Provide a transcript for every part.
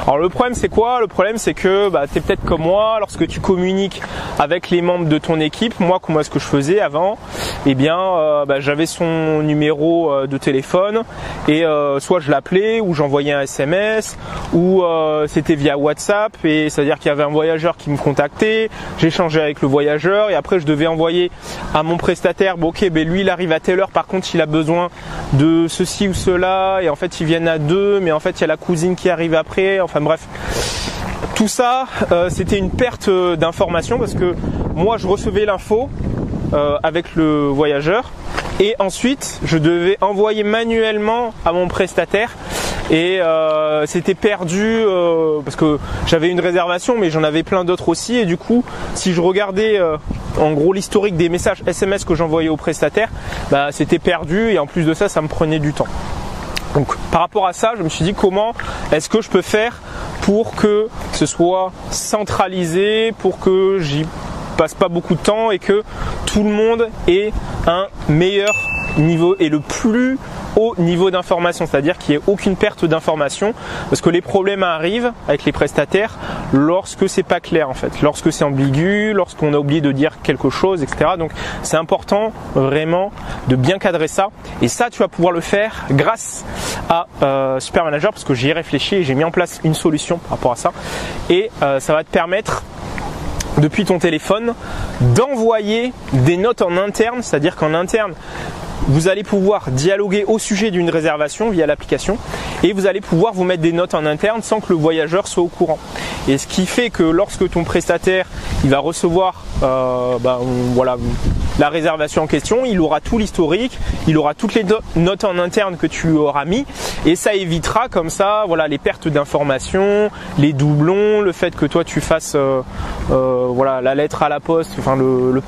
Alors le problème c'est quoi? Le problème c'est que tu es peut-être comme moi, lorsque tu communiques avec les membres de ton équipe, moi comment est-ce que je faisais avant? Eh bien j'avais son numéro de téléphone et soit je l'appelais ou j'envoyais un SMS ou c'était via WhatsApp, et c'est-à-dire qu'il y avait un voyageur qui me contactait, j'échangeais avec le voyageur et après je devais envoyer à mon prestataire, lui il arrive à telle heure, par contre il a besoin de ceci ou cela, et en fait ils viennent à deux, mais en fait il y a la cousine qui arrive après, enfin bref. Tout ça, c'était une perte d'information parce que moi je recevais l'info avec le voyageur et ensuite je devais envoyer manuellement à mon prestataire et c'était perdu parce que j'avais une réservation mais j'en avais plein d'autres aussi, et du coup si je regardais en gros l'historique des messages SMS que j'envoyais au prestataire, c'était perdu et en plus de ça, ça me prenait du temps. Donc par rapport à ça, je me suis dit comment est-ce que je peux faire pour que ce soit centralisé, pour que j'y passe pas beaucoup de temps et que tout le monde ait un meilleur niveau et le plus haut niveau d'information, c'est-à-dire qu'il n'y ait aucune perte d'information, parce que les problèmes arrivent avec les prestataires lorsque c'est pas clair en fait, lorsque c'est ambigu, lorsqu'on a oublié de dire quelque chose, etc. Donc c'est important vraiment de bien cadrer ça, et ça tu vas pouvoir le faire grâce à Super Manager, parce que j'y ai réfléchi et j'ai mis en place une solution par rapport à ça, et ça va te permettre depuis ton téléphone d'envoyer des notes en interne, c'est-à-dire qu'en interne vous allez pouvoir dialoguer au sujet d'une réservation via l'application et vous allez pouvoir vous mettre des notes en interne sans que le voyageur soit au courant. Et ce qui fait que lorsque ton prestataire il va recevoir la réservation en question, il aura tout l'historique, il aura toutes les notes en interne que tu lui auras mis, et ça évitera comme ça les pertes d'informations, les doublons, le fait que toi tu fasses la lettre à la poste, enfin le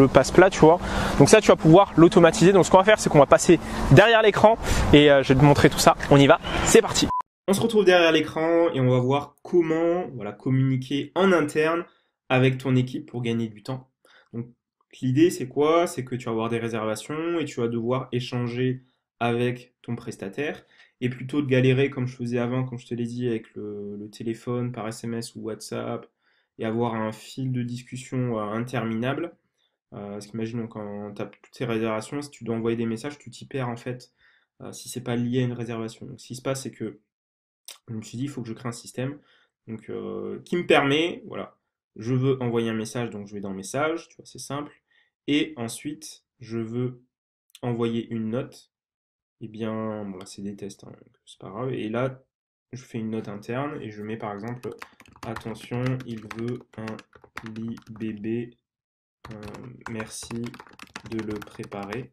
passe-plat, tu vois. Donc ça tu vas pouvoir l'automatiser. Donc ce qu'on va faire, c'est qu'on va passer derrière l'écran et je vais te montrer tout ça. On y va, c'est parti. On se retrouve derrière l'écran et on va voir comment communiquer en interne avec ton équipe pour gagner du temps. Donc l'idée c'est quoi? C'est que tu vas avoir des réservations et tu vas devoir échanger avec ton prestataire, et plutôt de galérer comme je faisais avant, comme je te l'ai dit, avec le téléphone par SMS ou WhatsApp et avoir un fil de discussion interminable. Parce qu'imagine quand tu as toutes tes réservations, si tu dois envoyer des messages, tu t'y perds en fait si c'est pas lié à une réservation. Donc ce qui se passe, c'est que je me suis dit il faut que je crée un système qui me permet, je veux envoyer un message, donc je vais dans message, tu vois, c'est simple, et ensuite je veux envoyer une note, et bien là c'est des tests, donc c'est pas grave, et là je fais une note interne et je mets par exemple attention, il veut un lit bébé, merci de le préparer.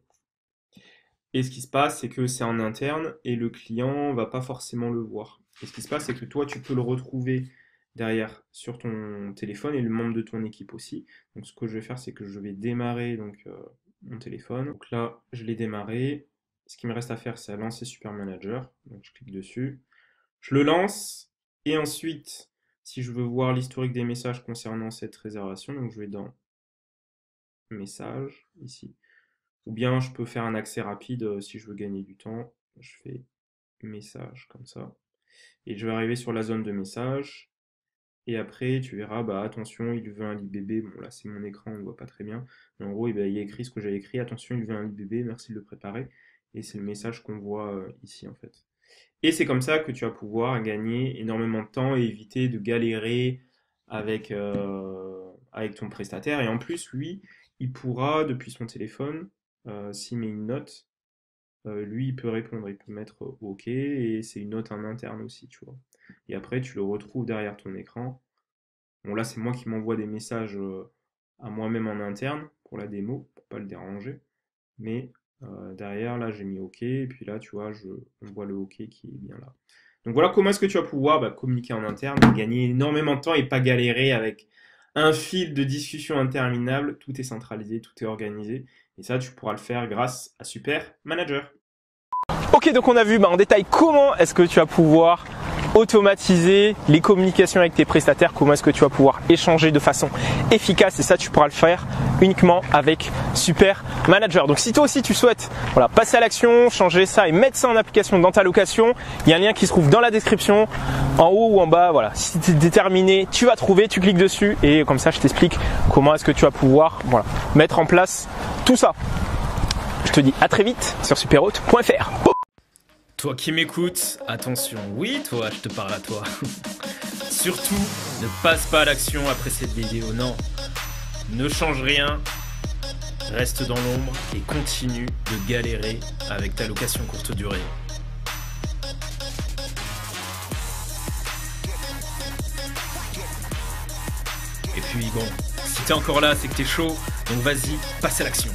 Et ce qui se passe, c'est que c'est en interne et le client va pas forcément le voir. Et ce qui se passe, c'est que toi, tu peux le retrouver derrière sur ton téléphone et le membre de ton équipe aussi. Donc ce que je vais faire, c'est que je vais démarrer mon téléphone. Donc là, je l'ai démarré. Ce qui me reste à faire, c'est à lancer Super Manager. Donc je clique dessus. Je le lance et ensuite, si je veux voir l'historique des messages concernant cette réservation, donc je vais dans Messages, ici. Ou bien je peux faire un accès rapide si je veux gagner du temps. Je fais Message comme ça. Et je vais arriver sur la zone de message. Et après, tu verras, attention, il veut un lit bébé. Bon, là, c'est mon écran, on ne voit pas très bien. Mais en gros, il y a écrit ce que j'avais écrit. Attention, il veut un lit bébé, merci de le préparer. Et c'est le message qu'on voit ici, en fait. Et c'est comme ça que tu vas pouvoir gagner énormément de temps et éviter de galérer avec ton prestataire. Et en plus, lui, il pourra, depuis son téléphone, s'il met une note, lui, il peut répondre, il peut mettre OK, et c'est une note en interne aussi, tu vois. Et après, tu le retrouves derrière ton écran. Bon, là, c'est moi qui m'envoie des messages à moi-même en interne pour la démo, pour pas le déranger. Mais derrière, là, j'ai mis OK, et puis là, tu vois, on voit le OK qui est bien là. Donc voilà comment est-ce que tu vas pouvoir communiquer en interne, gagner énormément de temps et pas galérer avec un fil de discussion interminable. Tout est centralisé, tout est organisé. Et ça, tu pourras le faire grâce à Super Manager. Ok, donc on a vu en détail comment est-ce que tu vas pouvoir automatiser les communications avec tes prestataires, comment est-ce que tu vas pouvoir échanger de façon efficace, et ça tu pourras le faire uniquement avec Super Manager. Donc si toi aussi tu souhaites passer à l'action, changer ça et mettre ça en application dans ta location, il y a un lien qui se trouve dans la description, en haut ou en bas. Voilà, si tu es déterminé, tu vas trouver, tu cliques dessus et comme ça je t'explique comment est-ce que tu vas pouvoir mettre en place tout ça. Je te dis à très vite sur superhôte.fr. Toi qui m'écoutes, attention, oui toi, je te parle à toi. Surtout, ne passe pas à l'action après cette vidéo, non. Ne change rien, reste dans l'ombre et continue de galérer avec ta location courte durée. Et puis bon, si t'es encore là, c'est que t'es chaud, donc vas-y, passe à l'action.